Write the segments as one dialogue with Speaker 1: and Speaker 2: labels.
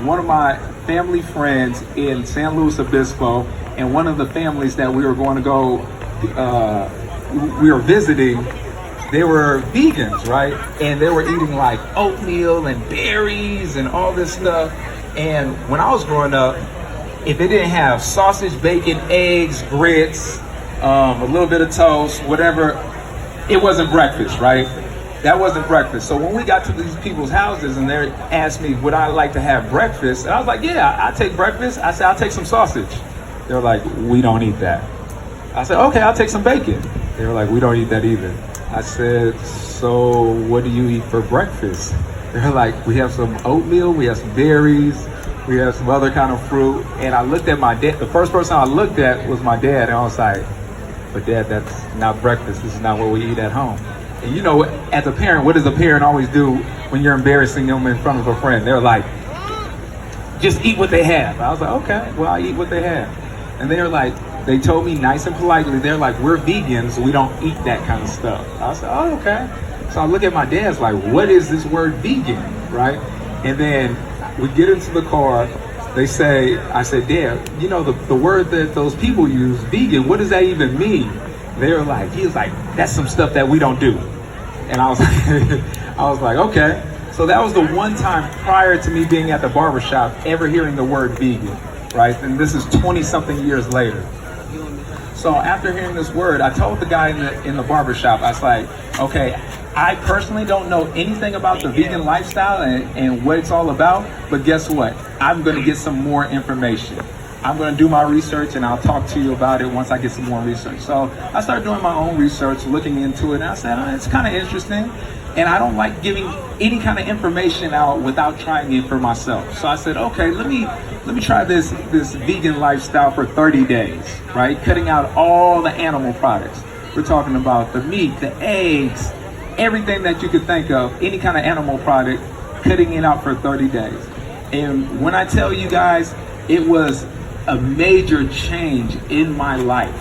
Speaker 1: one of my family friends in San Luis Obispo, and one of the families that we were going to go, we were visiting, they were vegans, right? And they were eating like oatmeal and berries and all this stuff. And when I was growing up, if it didn't have sausage, bacon, eggs, grits, a little bit of toast, whatever, it wasn't breakfast, right? That wasn't breakfast. So when we got to these people's houses and they asked me, would I like to have breakfast? And I was like, yeah, I'll take breakfast. I said, I'll take some sausage. They were like, we don't eat that. I said, okay, I'll take some bacon. They were like, we don't eat that either. I said, so what do you eat for breakfast? They're like, we have some oatmeal, we have some berries, we have some other kind of fruit. And I looked at my dad. The first person I looked at was my dad. And I was like, but Dad, that's not breakfast. This is not what we eat at home. And you know, as a parent, what does a parent always do when you're embarrassing them in front of a friend? They're like, just eat what they have. I was like, okay, well, I eat what they have. And they're like, they told me nice and politely, they're like, we're vegans, so we don't eat that kind of stuff. I said, oh, okay. So I look at my dad's like, what is this word vegan, right? And then we get into the car, they say, I said, Dad, you know, the word that those people use, vegan, what does that even mean? They were like, he was like, that's some stuff that we don't do. And I was like, okay. So that was the one time prior to me being at the barbershop ever hearing the word vegan, right? And this is 20 something years later. So after hearing this word, I told the guy in the barbershop, I was like, okay, I personally don't know anything about the vegan lifestyle and what it's all about, but guess what? I'm gonna get some more information. I'm gonna do my research and I'll talk to you about it once I get some more research. So I started doing my own research, looking into it, and I said, oh, it's kind of interesting. And I don't like giving any kind of information out without trying it for myself. So I said, okay, let me try this vegan lifestyle for 30 days, right? Cutting out all the animal products. We're talking about the meat, the eggs, everything that you could think of, any kind of animal product, cutting it out for 30 days. And when I tell you guys, it was a major change in my life.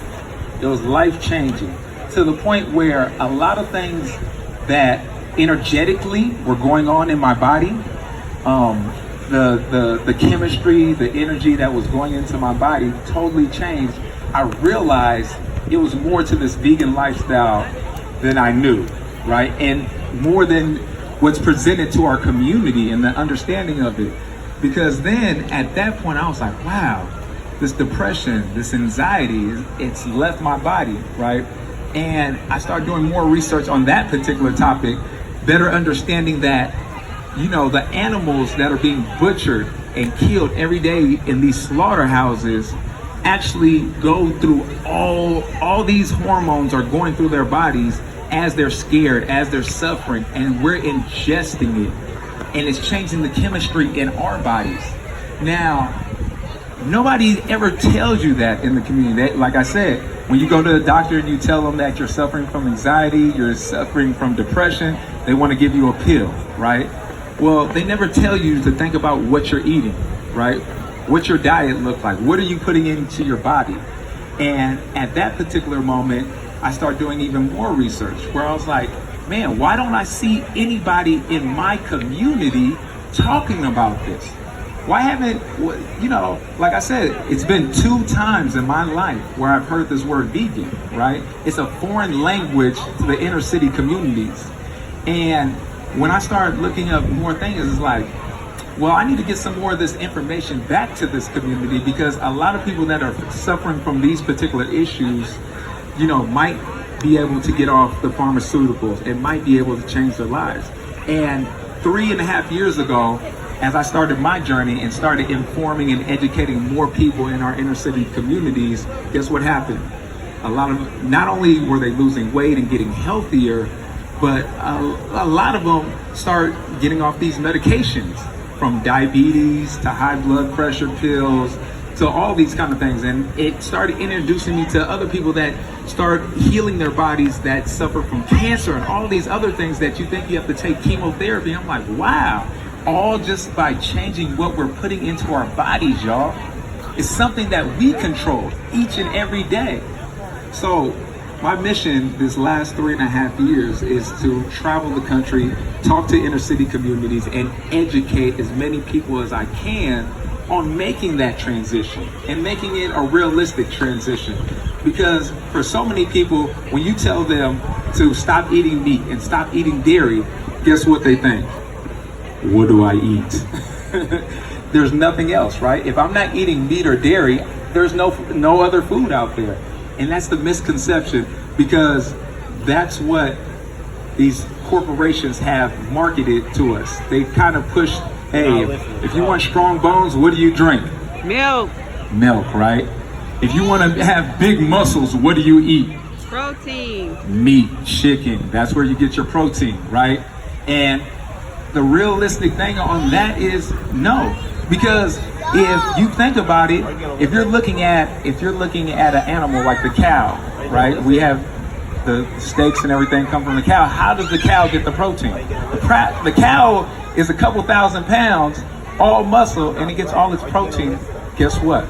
Speaker 1: It was life-changing to the point where a lot of things that energetically were going on in my body, the chemistry, the energy that was going into my body totally changed. I realized it was more to this vegan lifestyle than I knew, right? And more than what's presented to our community and the understanding of it. Because then at that point I was like, wow, this depression, this anxiety, it's left my body, right? And I started doing more research on that particular topic, better understanding that, you know, the animals that are being butchered and killed every day in these slaughterhouses actually go through all these hormones are going through their bodies as they're scared, as they're suffering, and we're ingesting it. And it's changing the chemistry in our bodies. Now, nobody ever tells you that in the community. Like I said, when you go to the doctor and you tell them that you're suffering from anxiety, you're suffering from depression, they want to give you a pill, right? Well, they never tell you to think about what you're eating, right? What's your diet look like? What are you putting into your body? And at that particular moment, I started doing even more research where I was like, man, why don't I see anybody in my community talking about this? Why haven't, you know, like I said, it's been 2 times in my life where I've heard this word vegan, right? It's a foreign language to the inner city communities. And when I started looking up more things, it's like, well, I need to get some more of this information back to this community, because a lot of people that are suffering from these particular issues, you know, might be able to get off the pharmaceuticals and might be able to change their lives. And 3.5 years ago, as I started my journey and started informing and educating more people in our inner city communities, guess what happened? A lot of, not only were they losing weight and getting healthier, but a lot of them start getting off these medications, from diabetes to high blood pressure pills to all these kind of things. And it started introducing me to other people that start healing their bodies that suffer from cancer and all these other things that you think you have to take chemotherapy. I'm like, wow, all just by changing what we're putting into our bodies, y'all. It's something that we control each and every day. So my mission this last 3.5 years is to travel the country, talk to inner city communities, and educate as many people as I can on making that transition and making it a realistic transition. Because for so many people, when you tell them to stop eating meat and stop eating dairy, guess what they think? What do I eat? There's nothing else, right? If I'm not eating meat or dairy, there's no other food out there. And that's the misconception, because that's what these corporations have marketed to us. They kind of push, hey, if you want strong bones, what do you drink?
Speaker 2: Milk.
Speaker 1: Milk, right? If you want to have big muscles, what do you eat?
Speaker 2: Protein.
Speaker 1: Meat, chicken. That's where you get your protein, right? And the realistic thing on that is no. Because if you think about it, if you're looking at an animal like the cow, right? We have the steaks and everything come from the cow. How does the cow get the protein? The cow is a couple thousand pounds, all muscle, and it gets all its protein, guess what?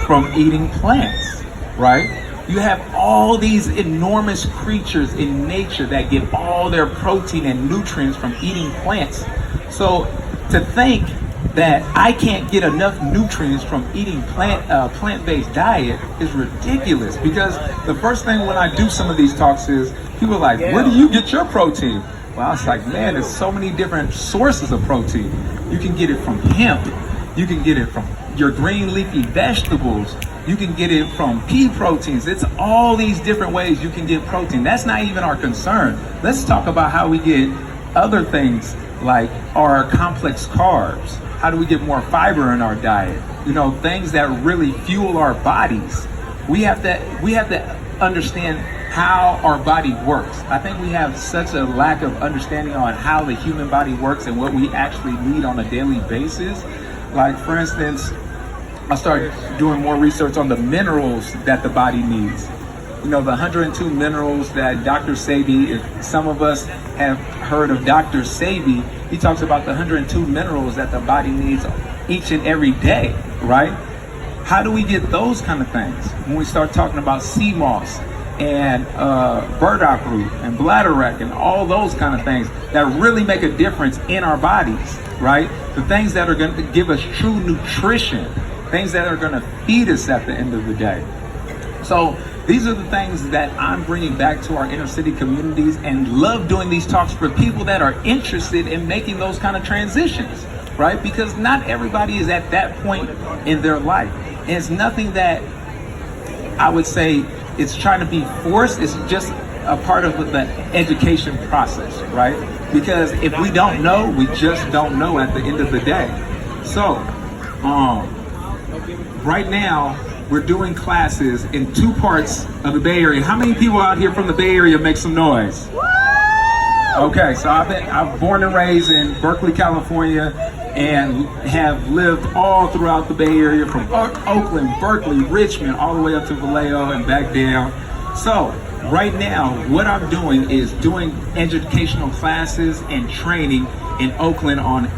Speaker 1: From eating plants, right? You have all these enormous creatures in nature that get all their protein and nutrients from eating plants. So to think that I can't get enough nutrients from eating plant-based diet is ridiculous. Because the first thing when I do some of these talks is, people are like, where do you get your protein? Well, I was like, man, there's so many different sources of protein. You can get it from hemp. You can get it from your green leafy vegetables. You can get it from pea proteins. It's all these different ways you can get protein. That's not even our concern. Let's talk about how we get other things like our complex carbs. How do we get more fiber in our diet? You know, things that really fuel our bodies. We have to understand how our body works. I think we have such a lack of understanding on how the human body works and what we actually need on a daily basis. Like, for instance, I started doing more research on the minerals that the body needs. You know, the 102 minerals that Dr. Sebi, if some of us have heard of Dr. Sebi, he talks about the 102 minerals that the body needs each and every day, right? How do we get those kind of things? When we start talking about sea moss and burdock root and bladderwrack and all those kind of things that really make a difference in our bodies, right? The things that are going to give us true nutrition, things that are going to feed us at the end of the day. So these are the things that I'm bringing back to our inner city communities, and love doing these talks for people that are interested in making those kind of transitions, right? Because not everybody is at that point in their life. And it's nothing that I would say it's trying to be forced. It's just a part of the education process, right? Because if we don't know, we just don't know at the end of the day. So, right now, we're doing classes in 2 parts of the Bay Area. How many people out here from the Bay Area make some noise? Okay, so I'm born and raised in Berkeley, California, and have lived all throughout the Bay Area, from Oakland, Berkeley, Richmond, all the way up to Vallejo and back down. So right now, what I'm doing is doing educational classes and training in Oakland on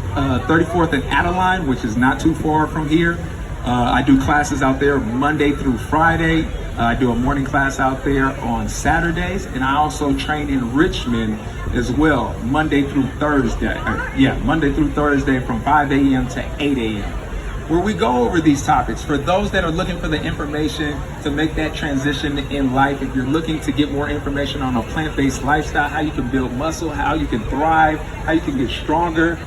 Speaker 1: 34th and Adeline, which is not too far from here. I do classes out there Monday through Friday. I do a morning class out there on Saturdays, and I also train in Richmond as well, Monday through Thursday. Monday through Thursday from 5 a.m. to 8 a.m. where we go over these topics for those that are looking for the information to make that transition in life. If you're looking to get more information on a plant-based lifestyle, how you can build muscle, how you can thrive, how you can get stronger.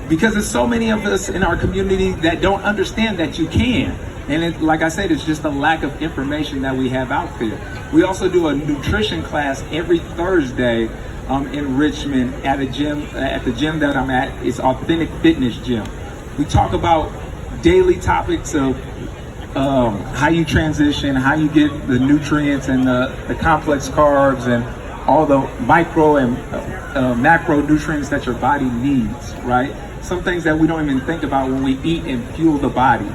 Speaker 1: Because there's so many of us in our community that don't understand that you can. And like I said, it's just a lack of information that we have out there. We also do a nutrition class every Thursday in Richmond at the gym that I'm at. It's Authentic Fitness Gym. We talk about daily topics of how you transition, how you get the nutrients and the complex carbs and all the micro and macronutrients that your body needs, right? Some things that we don't even think about when we eat and fuel the body.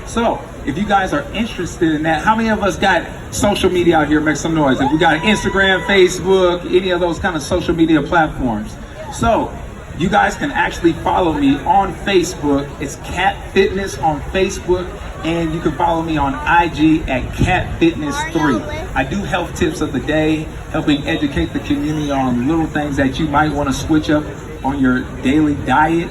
Speaker 1: So if you guys are interested in that, how many of us got social media out here? Make some noise. If we got Instagram, Facebook, any of those kind of social media platforms. So you guys can actually follow me on Facebook. It's Cat Fitness on Facebook, and you can follow me on IG at CatFitness3. I do health tips of the day, helping educate the community on little things that you might want to switch up on your daily diet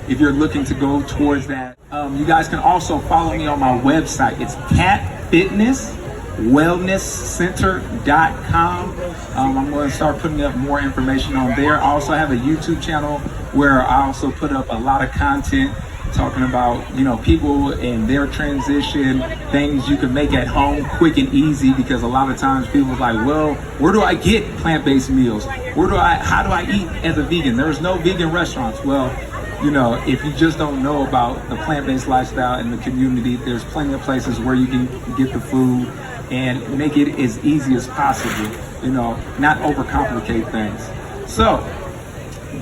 Speaker 1: if you're looking to go towards that. You guys can also follow me on my website. It's catfitnesswellnesscenter.com. I'm going to start putting up more information on there. I also have a YouTube channel where I also put up a lot of content talking about, people and their transition, things you can make at home quick and easy, because a lot of times people are like, well, where do I get plant-based meals? How do I eat as a vegan? There's no vegan restaurants. Well, if you just don't know about the plant-based lifestyle in the community, there's plenty of places where you can get the food and make it as easy as possible, not overcomplicate things. So,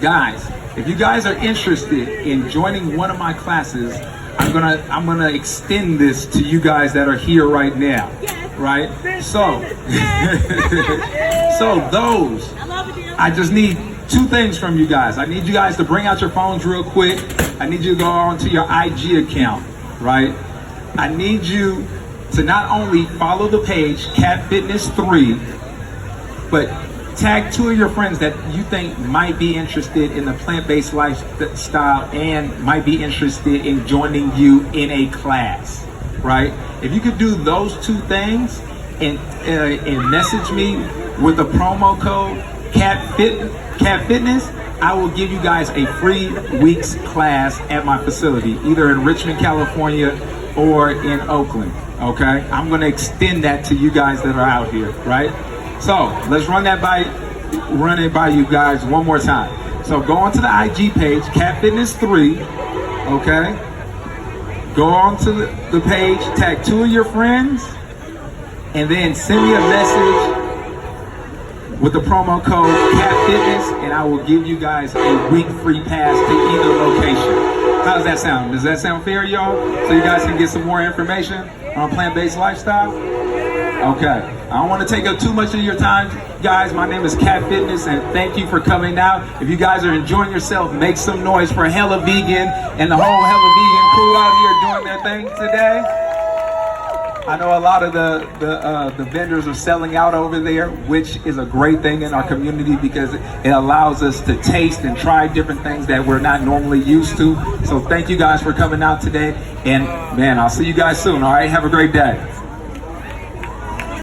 Speaker 1: guys, if you guys are interested in joining one of my classes, I'm gonna extend this to you guys that are here right now, right? So, I just need two things from you guys. I need you guys to bring out your phones real quick. I need you to go onto your IG account, right? I need you to not only follow the page, CatFitness3, but tag two of your friends that you think might be interested in the plant-based lifestyle and might be interested in joining you in a class, right? If you could do those two things and message me with the promo code CatFitness, I will give you guys a free week's class at my facility, either in Richmond, California or in Oakland, okay? I'm gonna extend that to you guys that are out here, right? So let's run it by you guys one more time. So go onto the IG page, CatFitness3, okay? Go onto the page, tag two of your friends, and then send me a message with the promo code CatFitness, and I will give you guys a week free pass to either location. How does that sound? Does that sound fair, y'all? So you guys can get some more information on plant-based lifestyle? Okay. I don't want to take up too much of your time, guys. My name is Cat Fitness, and thank you for coming out. If you guys are enjoying yourself, make some noise for Hella Vegan and the whole Hella Vegan crew out here doing their thing today. I know a lot of the vendors are selling out over there, which is a great thing in our community because it allows us to taste and try different things that we're not normally used to. So thank you guys for coming out today, and man, I'll see you guys soon. All right, have a great day.